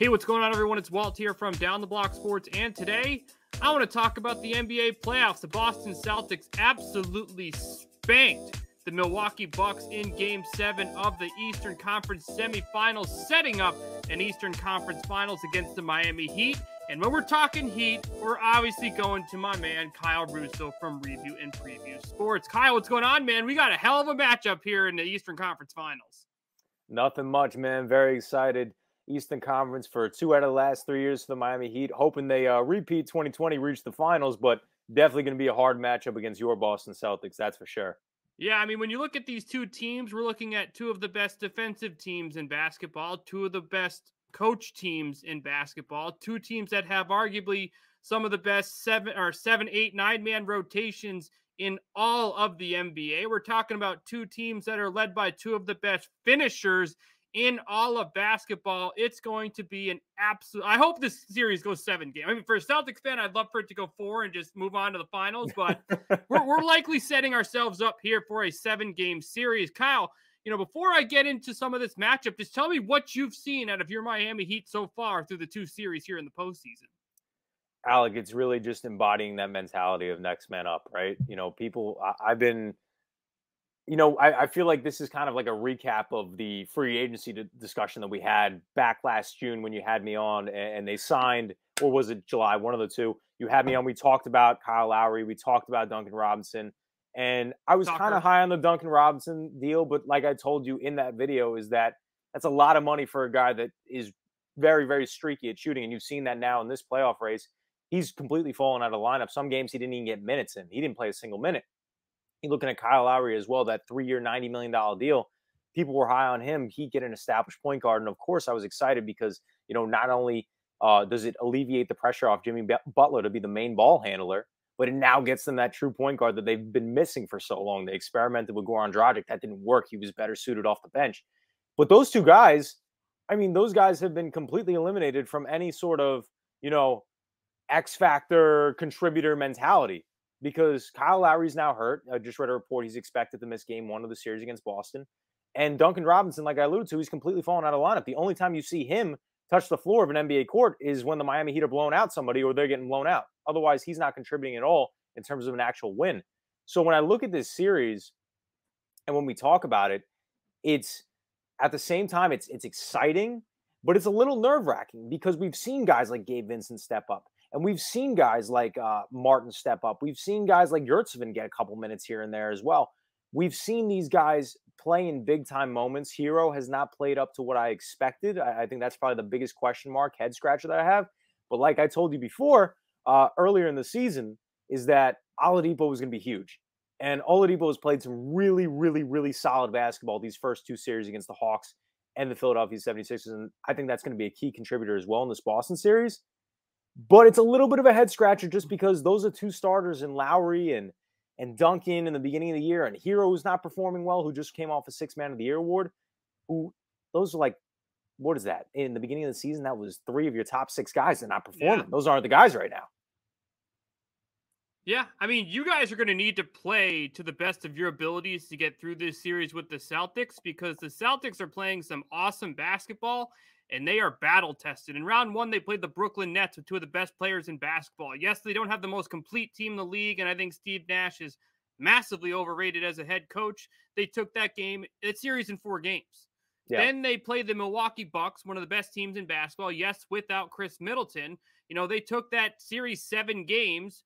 Hey, what's going on, everyone? It's Walt here from Down the Block Sports, and today I want to talk about the NBA playoffs. The Boston Celtics absolutely spanked the Milwaukee Bucks in Game 7 of the Eastern Conference semifinals, setting up an Eastern Conference Finals against the Miami Heat. And when we're talking Heat, we're obviously going to my man, Kyle Russo from Review and Preview Sports. Kyle, what's going on, man? We got a hell of a matchup here in the Eastern Conference Finals. Nothing much, man. Very excited. Eastern Conference for 2 out of the last 3 years for the Miami Heat. Hoping they repeat 2020, reach the finals, but definitely going to be a hard matchup against your Boston Celtics, that's for sure. Yeah, I mean, when you look at these two teams, we're looking at two of the best defensive teams in basketball, two of the best coach teams in basketball, two teams that have arguably some of the best 7, 8, 9-man rotations in all of the NBA. We're talking about two teams that are led by two of the best finishers in all of basketball. It's going to be an absolute... I hope this series goes 7 games. I mean, for a Celtics fan, I'd love for it to go 4 and just move on to the finals, but we're likely setting ourselves up here for a 7-game series. Kyle, before I get into some of this matchup, just tell me what you've seen out of your Miami Heat so far through the 2 series here in the postseason. Alec, it's really just embodying that mentality of next man up, right? I feel like this is kind of like a recap of the free agency discussion that we had back last June when you had me on and they signed, or was it July? One of the two. You had me on. We talked about Kyle Lowry. We talked about Duncan Robinson. And I was kind of high on the Duncan Robinson deal. But like I told you in that video, is that that's a lot of money for a guy that is very, very streaky at shooting. And you've seen that now in this playoff race. He's completely fallen out of lineup. Some games he didn't even get minutes in. He didn't play a single minute. You're looking at Kyle Lowry as well, that 3-year, $90 million deal. People were high on him. He'd get an established point guard. And, of course, I was excited because, not only does it alleviate the pressure off Jimmy Butler to be the main ball handler, but it now gets them that true point guard that they've been missing for so long. They experimented with Goran Dragic. That didn't work. He was better suited off the bench. But those two guys, those guys have been completely eliminated from any sort of, X-factor contributor mentality. Because Kyle Lowry's now hurt. I just read a report he's expected to miss Game 1 of the series against Boston. And Duncan Robinson, like I alluded to, he's completely fallen out of lineup. The only time you see him touch the floor of an NBA court is when the Miami Heat are blowing out somebody or they're getting blown out. Otherwise, he's not contributing at all in terms of an actual win. So when I look at this series and when we talk about it, it's at the same time, it's exciting, but it's a little nerve-wracking because we've seen guys like Gabe Vincent step up. And we've seen guys like Martin step up. We've seen guys like Yurtseven get a couple minutes here and there as well. We've seen these guys play in big-time moments. Herro has not played up to what I expected. I think that's probably the biggest question mark, head scratcher that I have. But like I told you before, earlier in the season, is that Oladipo was going to be huge. And Oladipo has played some really, really, really solid basketball these first 2 series against the Hawks and the Philadelphia 76ers. And I think that's going to be a key contributor as well in this Boston series. But it's a little bit of a head scratcher just because those are 2 starters in Lowry and Duncan in the beginning of the year, and Herro, who's not performing well, who just came off a 6th Man of the Year award. Those are like, what is that? In the beginning of the season, that was 3 of your top 6 guys that are not performing. Yeah. Those aren't the guys right now. Yeah, you guys are going to need to play to the best of your abilities to get through this series with the Celtics because the Celtics are playing some awesome basketball. And they are battle-tested. In round 1, they played the Brooklyn Nets with 2 of the best players in basketball. Yes, they don't have the most complete team in the league, and I think Steve Nash is massively overrated as a head coach. They took that series in 4 games. Yeah. Then they played the Milwaukee Bucks, one of the best teams in basketball. Yes, without Chris Middleton. They took that series 7 games,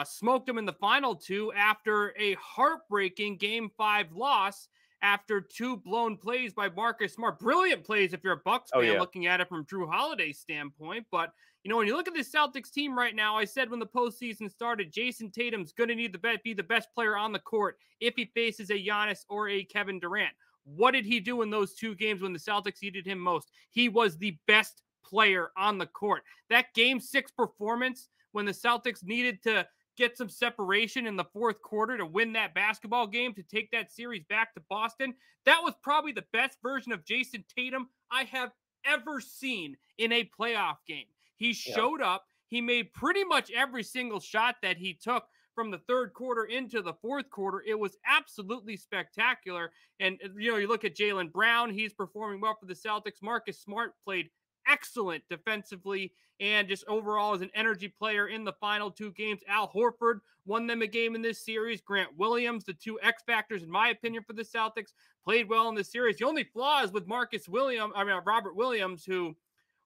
smoked them in the final 2 after a heartbreaking Game 5 loss. After 2 blown plays by Marcus Smart. Brilliant plays if you're a Bucks fan looking at it from Drew Holiday's standpoint. But, when you look at this Celtics team right now, I said when the postseason started, Jayson Tatum's going to need to be the best player on the court if he faces a Giannis or a Kevin Durant. What did he do in those 2 games when the Celtics needed him most? He was the best player on the court. That Game 6 performance when the Celtics needed to get some separation in the 4th quarter to win that basketball game, to take that series back to Boston. That was probably the best version of Jayson Tatum I have ever seen in a playoff game. He showed up. He made pretty much every single shot that he took from the 3rd quarter into the 4th quarter. It was absolutely spectacular. And, you look at Jaylen Brown. He's performing well for the Celtics. Marcus Smart played excellent defensively and just overall as an energy player in the final 2 games. Al Horford won them a game in this series. Grant Williams, the 2 X factors, in my opinion, for the Celtics, played well in this series. The only flaw is with Robert Williams, who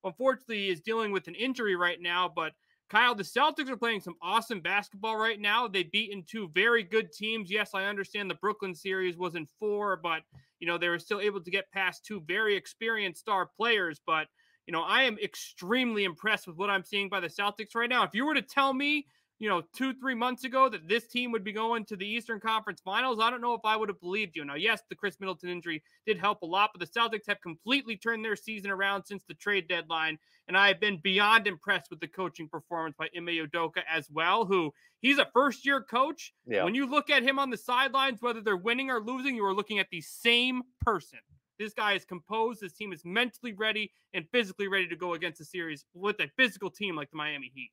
unfortunately is dealing with an injury right now. But Kyle, the Celtics are playing some awesome basketball right now. They've beaten 2 very good teams. Yes, I understand the Brooklyn series was in 4, but they were still able to get past 2 very experienced star players. But I am extremely impressed with what I'm seeing by the Celtics right now. If you were to tell me 2-3 months ago that this team would be going to the Eastern Conference Finals, I don't know if I would have believed you. Now, yes, the Chris Middleton injury did help a lot, but the Celtics have completely turned their season around since the trade deadline, and I have been beyond impressed with the coaching performance by Ime Udoka as well, who he's a first-year coach. Yeah. When you look at him on the sidelines, whether they're winning or losing, you are looking at the same person. This guy is composed. This team is mentally ready and physically ready to go against a series with a physical team like the Miami Heat.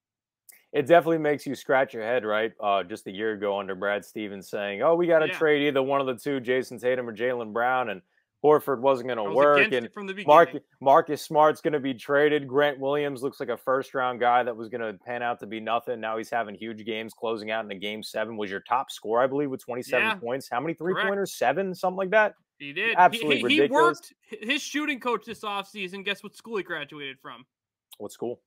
It definitely makes you scratch your head, right? Just a year ago under Brad Stevens saying, we got to trade either one of the 2, Jayson Tatum or Jaylen Brown, and Horford wasn't going to work. And from the beginning. Marcus Smart's going to be traded. Grant Williams looks like a first-round guy that was going to pan out to be nothing. Now he's having huge games, closing out in a Game 7. Was your top scorer, I believe, with 27 points. How many three-pointers? 7, something like that? He did. Absolutely ridiculous. He worked his shooting coach this offseason. Guess what school he graduated from? What school?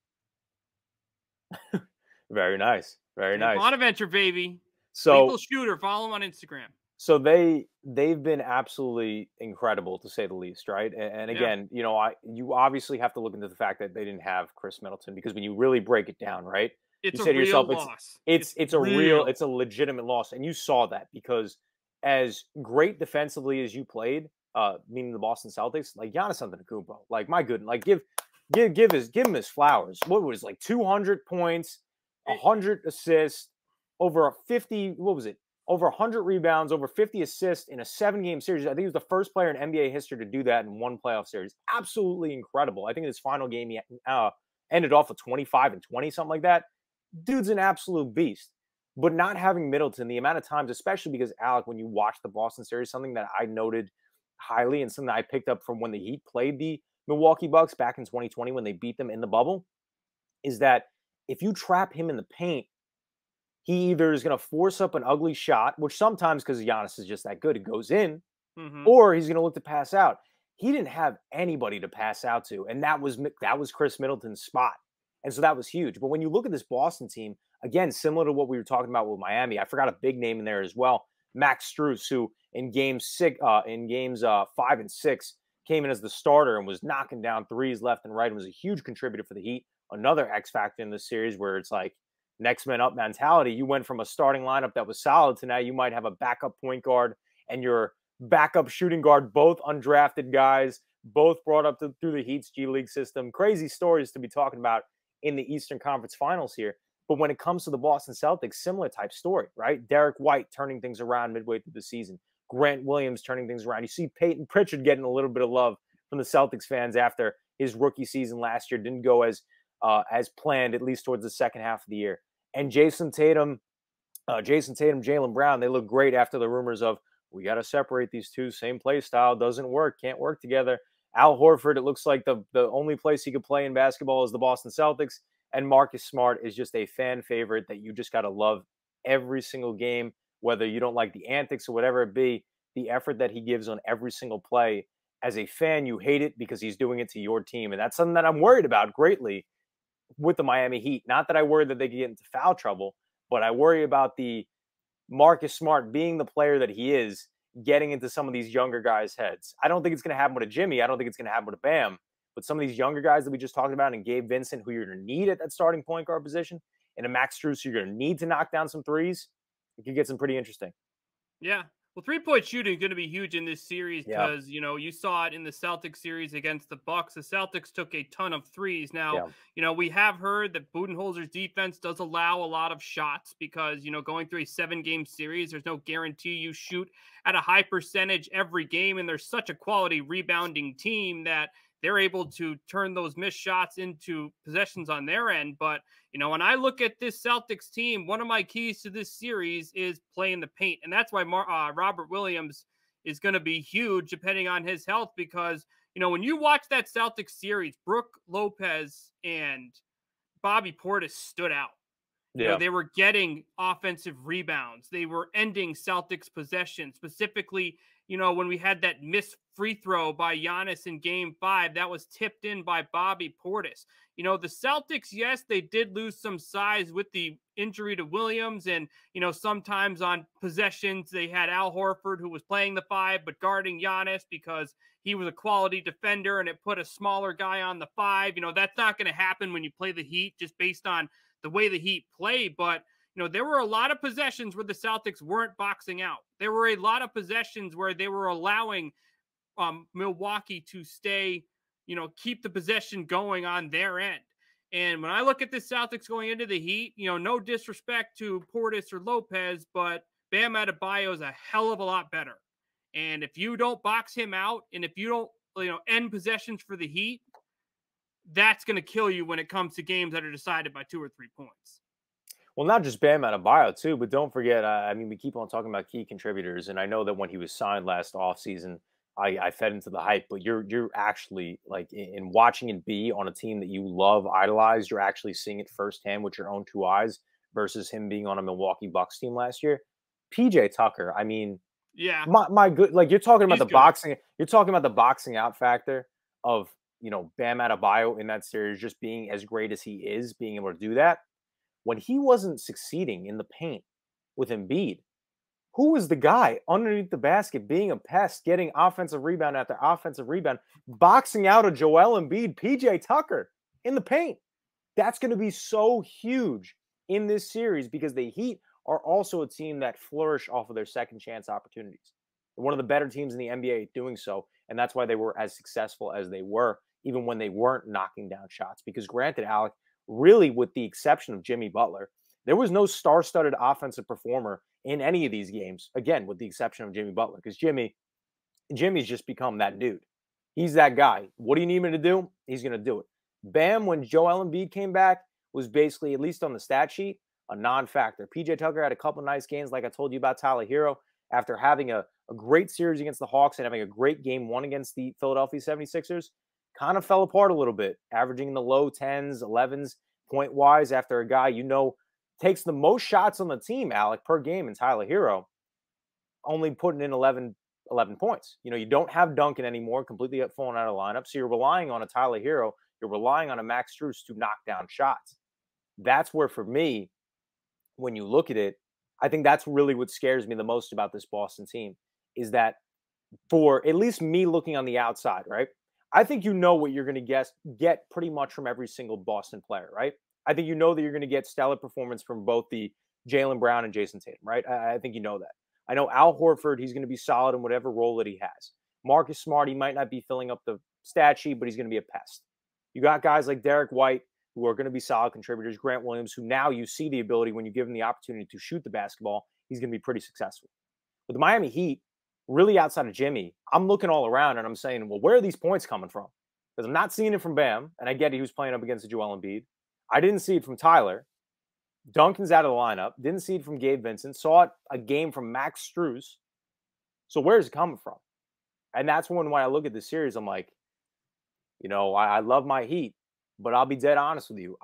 Very nice. Very nice. Bonaventure, baby. So Lethal shooter. Follow him on Instagram. So they've been absolutely incredible, to say the least, right? And again, you obviously have to look into the fact that they didn't have Chris Middleton, because when you really break it down, right? It's you say a to yourself, real loss. It's a legitimate loss. And you saw that, because as great defensively as you played, meaning the Boston Celtics, like Giannis Antetokounmpo, like my goodness, like give him his flowers. What was 200 points, 100 assists, over 50, over 100 rebounds, over 50 assists in a 7-game series. I think he was the first player in NBA history to do that in one playoff series. Absolutely incredible. I think in his final game, he ended off with 25 and 20, something like that. Dude's an absolute beast. But not having Middleton, the amount of times, especially because, Alec, when you watch the Boston series, something that I noted highly and something that I picked up from when the Heat played the Milwaukee Bucks back in 2020 when they beat them in the bubble, is that if you trap him in the paint, he either is going to force up an ugly shot, which sometimes, because Giannis is just that good, it goes in, or he's going to look to pass out. He didn't have anybody to pass out to, and that was Chris Middleton's spot. And so that was huge. But when you look at this Boston team, again, similar to what we were talking about with Miami, I forgot a big name in there as well, Max Strus, who in games 5 and 6 came in as the starter and was knocking down threes left and right and was a huge contributor for the Heat. Another X factor in this series where it's like next man up mentality. You went from a starting lineup that was solid to now you might have a backup point guard and your backup shooting guard, both undrafted guys, both brought up through the Heat's G League system. Crazy stories to be talking about in the Eastern Conference Finals here. But when it comes to the Boston Celtics, similar type story, right? Derek White turning things around midway through the season. Grant Williams turning things around. You see Peyton Pritchard getting a little bit of love from the Celtics fans after his rookie season last year didn't go as planned, at least towards the second half of the year. And Jayson Tatum, Jaylen Brown, they look great after the rumors of, we got to separate these two, same play style, doesn't work, can't work together. Al Horford, it looks like the only place he could play in basketball is the Boston Celtics. And Marcus Smart is just a fan favorite that you just got to love every single game, whether you don't like the antics or whatever it be, the effort that he gives on every single play. As a fan, you hate it because he's doing it to your team. And that's something that I'm worried about greatly with the Miami Heat. Not that I worry that they could get into foul trouble, but I worry about the Marcus Smart being the player that he is, getting into some of these younger guys' heads. I don't think it's going to happen with a Jimmy. I don't think it's going to happen with a Bam. But some of these younger guys that we just talked about, and Gabe Vincent, who you're going to need at that starting point guard position, and a Max Strus, you're going to need to knock down some threes, it could get some pretty interesting. Yeah. Well, three-point shooting is going to be huge in this series because, you saw it in the Celtics series against the Bucks. The Celtics took a ton of threes. Now, we have heard that Budenholzer's defense does allow a lot of shots because, going through a 7-game series, there's no guarantee you shoot at a high percentage every game. And there's such a quality rebounding team that they're able to turn those missed shots into possessions on their end. But, when I look at this Celtics team, one of my keys to this series is playing the paint. And that's why Robert Williams is going to be huge depending on his health because, when you watch that Celtics series, Brook Lopez and Bobby Portis stood out. Yeah. They were getting offensive rebounds. They were ending Celtics possession. Specifically, when we had that missed free throw by Giannis in Game 5, that was tipped in by Bobby Portis. The Celtics, yes, they did lose some size with the injury to Williams. And, sometimes on possessions, they had Al Horford, who was playing the 5, but guarding Giannis because he was a quality defender, and it put a smaller guy on the 5. That's not going to happen when you play the Heat just based on the way the Heat play. But, there were a lot of possessions where the Celtics weren't boxing out. There were a lot of possessions where they were allowing Milwaukee to stay, keep the possession going on their end. And when I look at the Celtics going into the Heat, no disrespect to Portis or Lopez, but Bam Adebayo is a hell of a lot better. And if you don't box him out, and if you don't, end possessions for the Heat, that's going to kill you when it comes to games that are decided by 2 or 3 points. Well, not just Bam Adebayo too, but don't forget, we keep on talking about key contributors, and I know that when he was signed last offseason, I fed into the hype, but you're actually, like, in watching it be on a team that you love, idolize, you're actually seeing it firsthand with your own 2 eyes versus him being on a Milwaukee Bucks team last year. PJ Tucker, yeah, my good, like, you're talking about good. you're talking about the boxing out factor of, Bam Adebayo in that series just being as great as he is, being able to do that. When he wasn't succeeding in the paint with Embiid, who was the guy underneath the basket being a pest, getting offensive rebound after offensive rebound, boxing out a Joel Embiid, PJ Tucker in the paint? That's going to be so huge in this series because the Heat are also a team that flourish off of their second chance opportunities. They're one of the better teams in the NBA doing so, and that's why they were as successful as they were, even when they weren't knocking down shots. Because granted, Alec, really, with the exception of Jimmy Butler, there was no star-studded offensive performer in any of these games, again, with the exception of Jimmy Butler, because Jimmy's just become that dude. He's that guy. What do you need me to do? He's going to do it. Bam, when Joel Embiid came back, was basically, at least on the stat sheet, a non-factor. PJ Tucker had a couple nice games, like I told you about Tyler Herro, after having a great series against the Hawks and having a great game 1 against the Philadelphia 76ers. Kind of fell apart a little bit, averaging in the low 10s, 11s point-wise after a guy takes the most shots on the team, Alec, per game in Tyler Herro, only putting in 11 points. You don't have Duncan anymore, completely falling out of the lineup, so you're relying on a Tyler Herro, you're relying on a Max Strus to knock down shots. That's where, for me, when you look at it, I think that's really what scares me the most about this Boston team, is that for at least me looking on the outside, right? I think what you're going to get pretty much from every single Boston player, right? I think that you're going to get stellar performance from both the Jaylen Brown and Jayson Tatum, right? I think that. I know Al Horford, he's going to be solid in whatever role that he has. Marcus Smart, he might not be filling up the stat sheet, but he's going to be a pest. You got guys like Derek White, who are going to be solid contributors. Grant Williams, who now you see the ability when you give him the opportunity to shoot the basketball, he's going to be pretty successful. With the Miami Heat, really outside of Jimmy, I'm looking all around and I'm saying, well, where are these points coming from? Because I'm not seeing it from Bam, and I get he was playing up against the Joel Embiid. I didn't see it from Tyler. Duncan's out of the lineup. Didn't see it from Gabe Vincent. Saw it a game from Max Strus. So where's it coming from? And that's when I look at the series, I'm like, I love my Heat, but I'll be dead honest with you.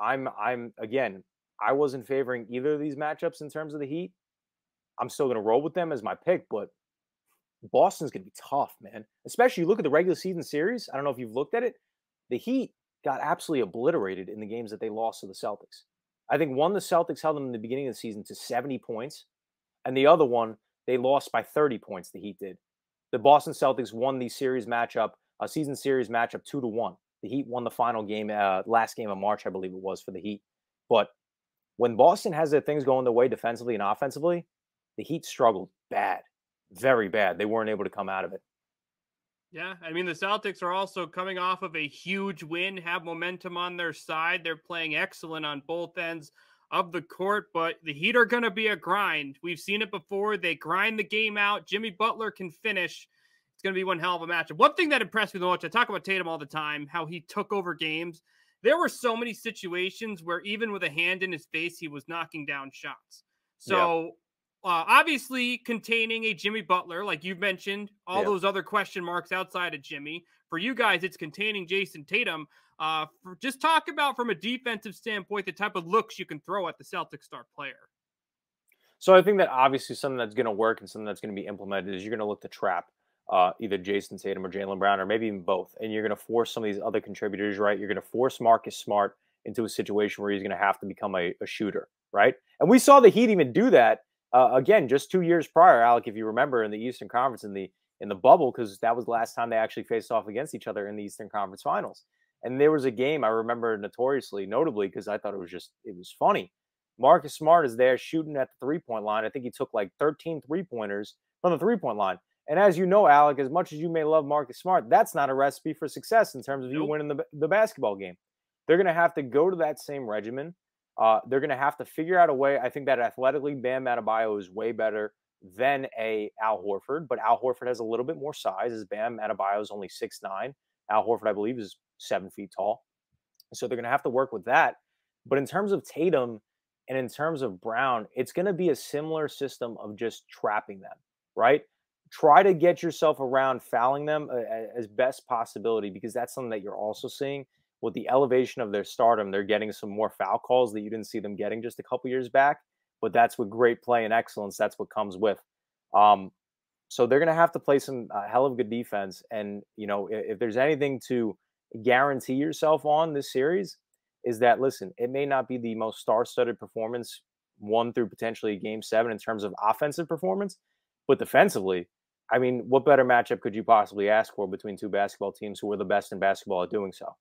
Again, I wasn't favoring either of these matchups in terms of the Heat. I'm still going to roll with them as my pick, but Boston's going to be tough, man. Especially look at the regular season series. I don't know if you've looked at it. The Heat got absolutely obliterated in the games that they lost to the Celtics. I think one, the Celtics held them in the beginning of the season to 70 points, and the other one, they lost by 30 points, the Heat did. The Boston Celtics won the season series matchup 2-1. The Heat won the final game, last game of March, I believe it was, for the Heat. But when Boston has their things going their way defensively and offensively, the Heat struggled bad, very bad. They weren't able to come out of it. Yeah, the Celtics are also coming off of a huge win, have momentum on their side. They're playing excellent on both ends of the court, but the Heat are going to be a grind. We've seen it before. They grind the game out. Jimmy Butler can finish. It's going to be one hell of a matchup. One thing that impressed me the most, I talk about Tatum all the time, how he took over games. There were so many situations where even with a hand in his face, he was knocking down shots. So Obviously containing a Jimmy Butler, like you've mentioned, all Yeah. those other question marks outside of Jimmy. For you guys, it's containing Jayson Tatum. Just talk about from a defensive standpoint the type of looks you can throw at the Celtic star player. So I think that obviously something that's going to work and something that's going to be implemented is you're going to look to trap either Jayson Tatum or Jaylen Brown or maybe even both, and you're going to force some of these other contributors, right? You're going to force Marcus Smart into a situation where he's going to have to become a shooter, right? And we saw the Heat even do that again just 2 years prior, Alec, if you remember, in the Eastern Conference in the bubble, because that was the last time they actually faced off against each other in the Eastern Conference Finals. And there was a game I remember notably because I thought it was funny. Marcus Smart is there shooting at the 3-point line. I think he took like 13 3-pointers from the 3-point line. And as you know, Alec, as much as you may love Marcus Smart, that's not a recipe for success in terms of you Nope. winning the basketball game. They're going to have to go to that same regimen. They're going to have to figure out a way. I think that athletically, Bam Adebayo is way better than a Al Horford, but Al Horford has a little bit more size, as Bam Adebayo is only 6'9". Al Horford, I believe, is 7 feet tall. So they're going to have to work with that. But in terms of Tatum and in terms of Brown, it's going to be a similar system of just trapping them, right? Try to get yourself around fouling them as best possibility, because that's something that you're also seeing with the elevation of their stardom. They're getting some more foul calls that you didn't see them getting just a couple years back, but that's with great play and excellence. That's what comes with. So they're going to have to play some hell of good defense. And, if there's anything to guarantee yourself on this series, is that, listen, it may not be the most star-studded performance, 1 through potentially game 7 in terms of offensive performance, but defensively, I mean, what better matchup could you possibly ask for between two basketball teams who are the best in basketball at doing so?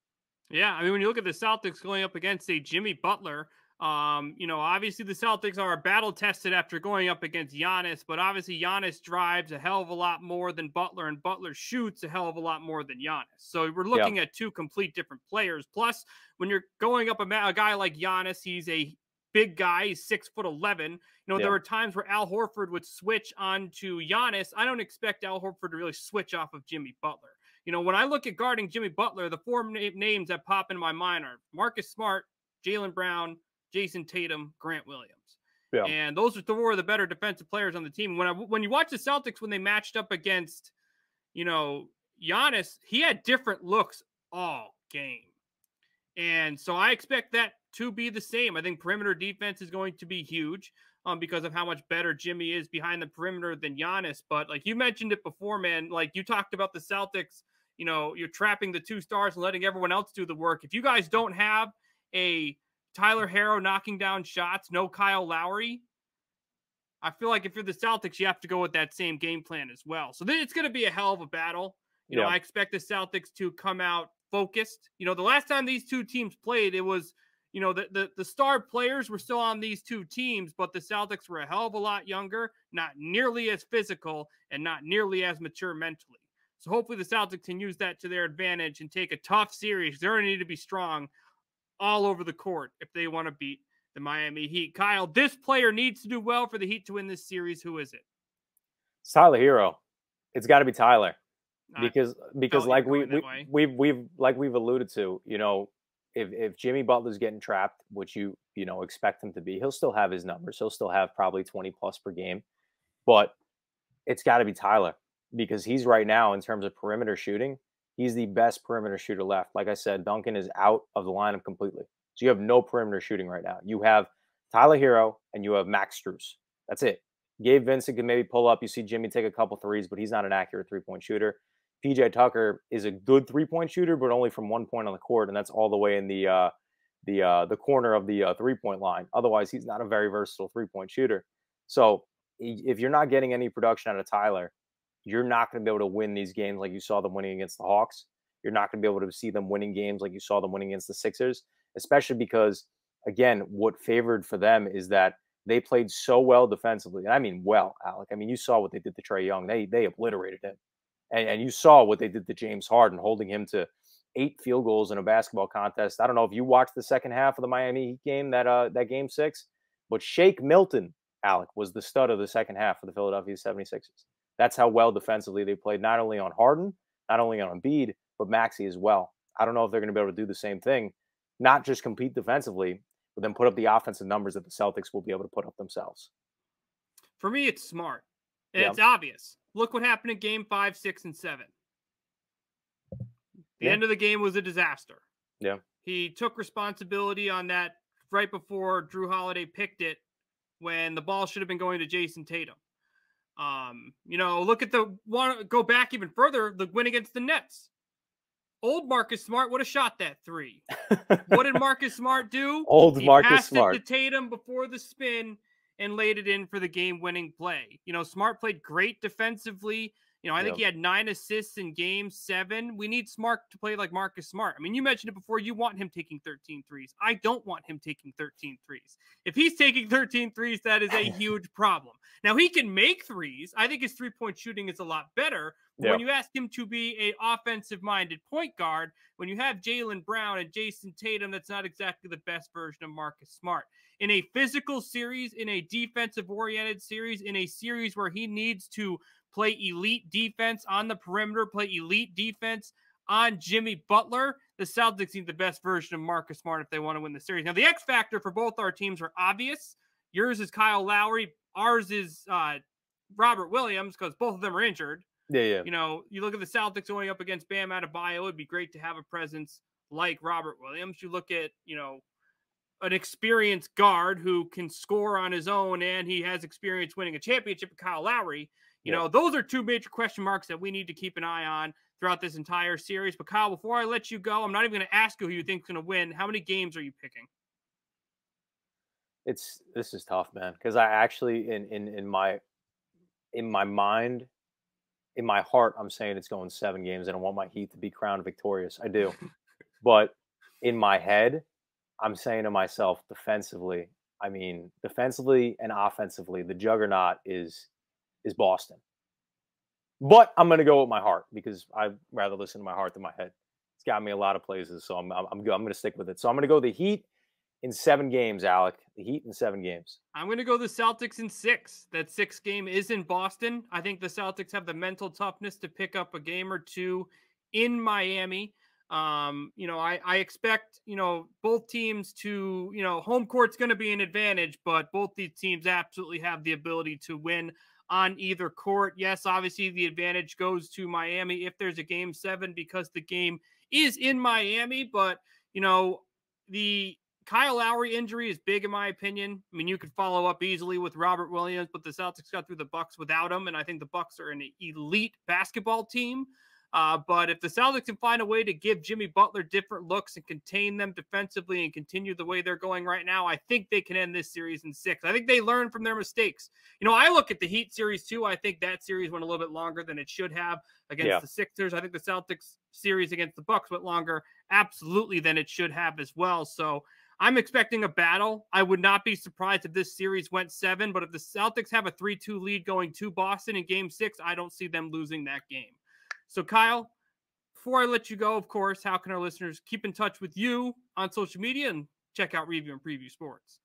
Yeah, I mean, when you look at the Celtics going up against a Jimmy Butler, obviously the Celtics are battle tested after going up against Giannis, but obviously Giannis drives a hell of a lot more than Butler, and Butler shoots a hell of a lot more than Giannis. So we're Yeah, looking at two complete different players. Plus, when you're going up a guy like Giannis, he's a big guy. He's 6'11". There yeah, were times where Al Horford would switch onto Giannis. I don't expect Al Horford to really switch off of Jimmy Butler. When I look at guarding Jimmy Butler, the four names that pop in my mind are Marcus Smart, Jaylen Brown, Jayson Tatum, Grant Williams. yeah. And those are 4 of the better defensive players on the team. When you watch the Celtics, when they matched up against, Giannis, he had different looks all game. And so I expect that to be the same. I think perimeter defense is going to be huge because of how much better Jimmy is behind the perimeter than Giannis. But like you mentioned it before, man, like you talked about the Celtics, you're trapping the 2 stars and letting everyone else do the work. If you guys don't have a Tyler Herro knocking down shots, no Kyle Lowry, I feel like if you're the Celtics, you have to go with that same game plan as well. So then it's going to be a hell of a battle. Yeah. I expect the Celtics to come out focused. The last time these two teams played, it was, the star players were still on these two teams, but the Celtics were a hell of a lot younger, not nearly as physical, and not nearly as mature mentally. So hopefully the Celtics can use that to their advantage and take a tough series. They're going to need to be strong all over the court if they want to beat the Miami Heat. Kyle, this player needs to do well for the Heat to win this series. Who is it? It's Tyler Herro. It's got to be Tyler. I Because felt you like were going that way. we've alluded to, if Jimmy Butler's getting trapped, which you expect him to be, he'll still have his numbers. He'll still have probably 20 plus per game. But it's got to be Tyler, because he's right now, in terms of perimeter shooting, he's the best perimeter shooter left. Like I said, Duncan is out of the lineup completely. So you have no perimeter shooting right now. You have Tyler Herro and you have Max Strus. That's it. Gabe Vincent can maybe pull up. You see Jimmy take a couple threes, but he's not an accurate 3-point shooter. PJ Tucker is a good 3-point shooter, but only from 1 point on the court, and that's all the way in the corner of the 3-point line. Otherwise, he's not a very versatile 3-point shooter. So if you're not getting any production out of Tyler, you're not going to be able to win these games like you saw them winning against the Hawks. You're not going to be able to see them winning games like you saw them winning against the Sixers, especially because, again, what favored for them is that they played so well defensively. And I mean, well, Alec. I mean, you saw what they did to Trae Young. They obliterated him. And you saw what they did to James Harden, holding him to 8 field goals in a basketball contest. I don't know if you watched the second half of the Miami Heat game, that game 6, but Shake Milton, Alec, was the stud of the second half for the Philadelphia 76ers. That's how well defensively they played, not only on Harden, not only on Embiid, but Maxey as well. I don't know if they're going to be able to do the same thing, not just compete defensively, but then put up the offensive numbers that the Celtics will be able to put up themselves. For me, it's Smart. And Yeah. it's obvious. Look what happened in game 5, 6, and 7. The end of the game was a disaster. Yeah. He took responsibility on that right before Drew Holiday picked it when the ball should have been going to Jayson Tatum. Look at go back even further, the win against the Nets. Old Marcus Smart would have shot that 3. What did Marcus Smart do? He passed Smart. it to Tatum before the spin and laid it in for the game-winning play. Smart played great defensively. I think he had 9 assists in game 7. We need Smart to play like Marcus Smart. I mean, you mentioned it before. You want him taking 13 threes. I don't want him taking 13 threes. If he's taking 13 threes, that is a huge problem. Now, he can make threes. I think his three-point shooting is a lot better. But when you ask him to be an offensive-minded point guard, when you have Jaylen Brown and Jayson Tatum, that's not exactly the best version of Marcus Smart. In a physical series, in a defensive-oriented series, in a series where he needs to play elite defense on the perimeter, play elite defense on Jimmy Butler, the Celtics need the best version of Marcus Smart if they want to win the series. Now, the X factor for both our teams are obvious. Yours is Kyle Lowry. Ours is Robert Williams, because both of them are injured. Yeah. You look at the Celtics going up against Bam Adebayo, it'd be great to have a presence like Robert Williams. You look at, an experienced guard who can score on his own and he has experience winning a championship, Kyle Lowry. Those are 2 major question marks that we need to keep an eye on throughout this entire series. But Kyle, before I let you go, I'm not even going to ask you who you think is going to win. How many games are you picking? This is tough, man, because I actually in my mind, in my heart, I'm saying it's going 7 games, and I want my Heat to be crowned victorious. I do. But in my head, I'm saying to myself, defensively and offensively, the juggernaut is Boston. But I'm going to go with my heart because I'd rather listen to my heart than my head. It's got me a lot of places, so I'm going to stick with it. So I'm going to go the Heat in 7 games, Alec. The Heat in 7 games. I'm going to go the Celtics in 6. That 6th game is in Boston. I think the Celtics have the mental toughness to pick up a game or 2 in Miami. I expect, both teams to, home court's going to be an advantage, but both these teams absolutely have the ability to win on either court. Yes, obviously the advantage goes to Miami if there's a game 7 because the game is in Miami, but, the Kyle Lowry injury is big in my opinion. I mean, you could follow up easily with Robert Williams, but the Celtics got through the Bucks without him, and I think the Bucks are an elite basketball team. But if the Celtics can find a way to give Jimmy Butler different looks and contain them defensively and continue the way they're going right now, I think they can end this series in 6. I think they learn from their mistakes. I look at the Heat series too. I think that series went a little bit longer than it should have against the Sixers. I think the Celtics series against the Bucks went longer absolutely than it should have as well. So I'm expecting a battle. I would not be surprised if this series went 7, but if the Celtics have a 3-2 lead going to Boston in game 6, I don't see them losing that game. So, Kyle, before I let you go, of course, how can our listeners keep in touch with you on social media and check out Review and Preview Sports?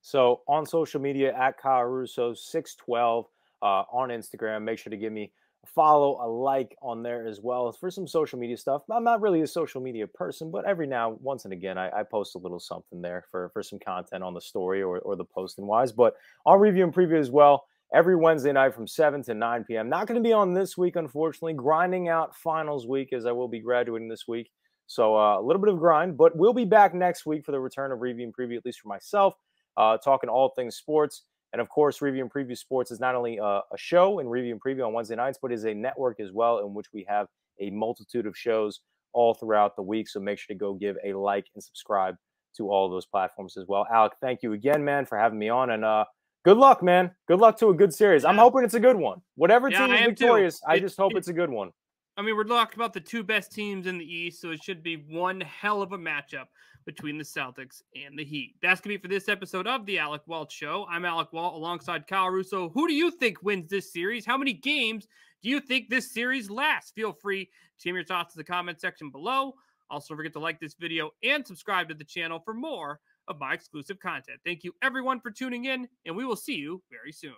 So, on social media, at Kyle Russo 612 on Instagram. Make sure to give me a follow, a like on there as well for some social media stuff. I'm not really a social media person, but every now, once and again, I post a little something there for some content on the story or the posting wise. But on Review and Preview as well. Every Wednesday night from 7 to 9 p.m. Not going to be on this week, unfortunately. Grinding out finals week as I will be graduating this week. So a little bit of grind, but we'll be back next week for the return of Review and Preview, at least for myself, talking all things sports. And, of course, Review and Preview Sports is not only a show and Review and Preview on Wednesday nights, but is a network as well in which we have a multitude of shows all throughout the week. So make sure to go give a like and subscribe to all of those platforms as well. Alec, thank you again, man, for having me on. And good luck, man. Good luck to a good series. I'm hoping it's a good one. Whatever team is victorious, I just hope it's a good one. I mean, we're talking about the 2 best teams in the East, so it should be one hell of a matchup between the Celtics and the Heat. That's going to be for this episode of The Alec Walt Show. I'm Alec Walt alongside Kyle Russo. Who do you think wins this series? How many games do you think this series lasts? Feel free to share your thoughts in the comment section below. Also, don't forget to like this video and subscribe to the channel for more of my exclusive content. Thank you, everyone, for tuning in, and we will see you very soon.